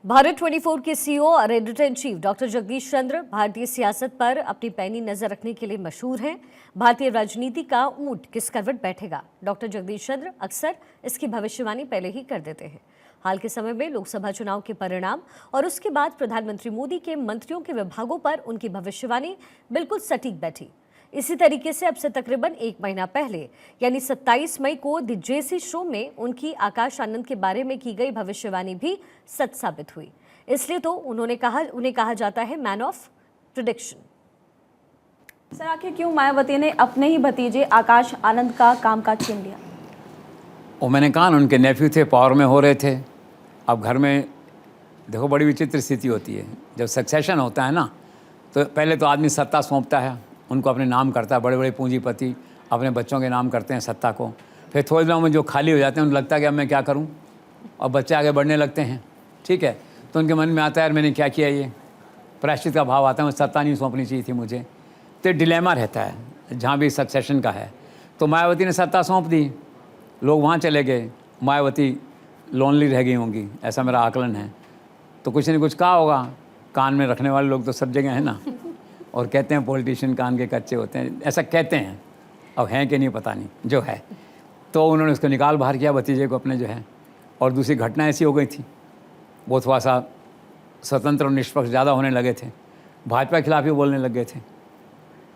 भारत 24 के सीईओ और editor in chief doctor Jagdish Chandra भारतीय सियासत पर अपनी पैनी नजर रखने के लिए मशहूर हैं। भारतीय राजनीति का ऊंट किस करवट बैठेगा, डॉक्टर जगदीश चंद्र अक्सर इसकी भविष्यवाणी पहले ही कर देते हैं। हाल के समय में लोकसभा चुनाव के परिणाम और उसके बाद प्रधानमंत्री मोदी के मंत्रियों के विभागों पर उनकी भविष्यवाणी बिल्कुल सटीक बैठी। इसी तरीके से अब से तकरीबन 1 महीना पहले यानी 27 मई को द जेसी शो में उनकी आकाश आनंद के बारे में की गई भविष्यवाणी भी सच साबित हुई। इसलिए तो उन्हें कहा जाता है मैन ऑफ प्रेडिक्शन। सर, आखिर क्यों मायावती ने अपने ही भतीजे आकाश आनंद का कामकाज छीन लिया? वो मैंने कहा ना, उनके नेफ्यू थे, पावर में हो रहे थे। अब घर में देखो बड़ी विचित्र स्थिति होती है। जब सक्सेशन होता है ना, तो पहले तो आदमी सत्ता सौंपता है, उनको अपने नाम करता है। बड़े बड़े पूंजीपति अपने बच्चों के नाम करते हैं सत्ता को। फिर थोड़े दिनों में जो खाली हो जाते हैं, उन्हें लगता है कि अब मैं क्या करूं, और बच्चे आगे बढ़ने लगते हैं। ठीक है, तो उनके मन में आता है यार मैंने क्या किया, ये प्रायश्चित का भाव आता है, मुझे सत्ता नहीं सौंपनी चाहिए थी मुझे। तो डिलेमा रहता है जहाँ भी सक्सेशन का है। तो मायावती ने सत्ता सौंप दी, लोग वहाँ चले गए, मायावती लोनली रह गई होंगी, ऐसा मेरा आकलन है। तो कुछ न कुछ कहा होगा, कान में रखने वाले लोग तो सब जगह हैं ना, और कहते हैं पॉलिटिशियन कान के कच्चे होते हैं, ऐसा कहते हैं। अब हैं कि नहीं पता नहीं, जो है। तो उन्होंने उसको निकाल बाहर किया भतीजे को अपने, जो है। और दूसरी घटना ऐसी हो गई थी, वो थोड़ा सा स्वतंत्र और निष्पक्ष ज़्यादा होने लगे थे, भाजपा के खिलाफ ही बोलने लग गए थे।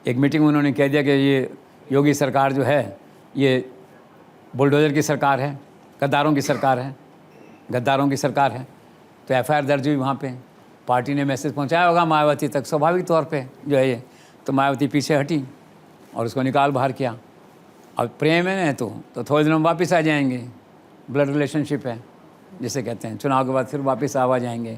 एक मीटिंग में उन्होंने कह दिया कि ये योगी सरकार जो है ये बुलडोजर की सरकार है, गद्दारों की सरकार है, गद्दारों की सरकार है। तो एफआईआर दर्ज हुई वहाँ पे, पार्टी ने मैसेज पहुँचाया होगा मायावती तक, स्वाभाविक तौर पे जो है ये। तो मायावती पीछे हटी और उसको निकाल बाहर किया। अब प्रेम है ना, तो थोड़े दिनों में वापस आ जाएंगे, ब्लड रिलेशनशिप है जिसे कहते हैं। चुनाव के बाद फिर वापस आ जाएंगे।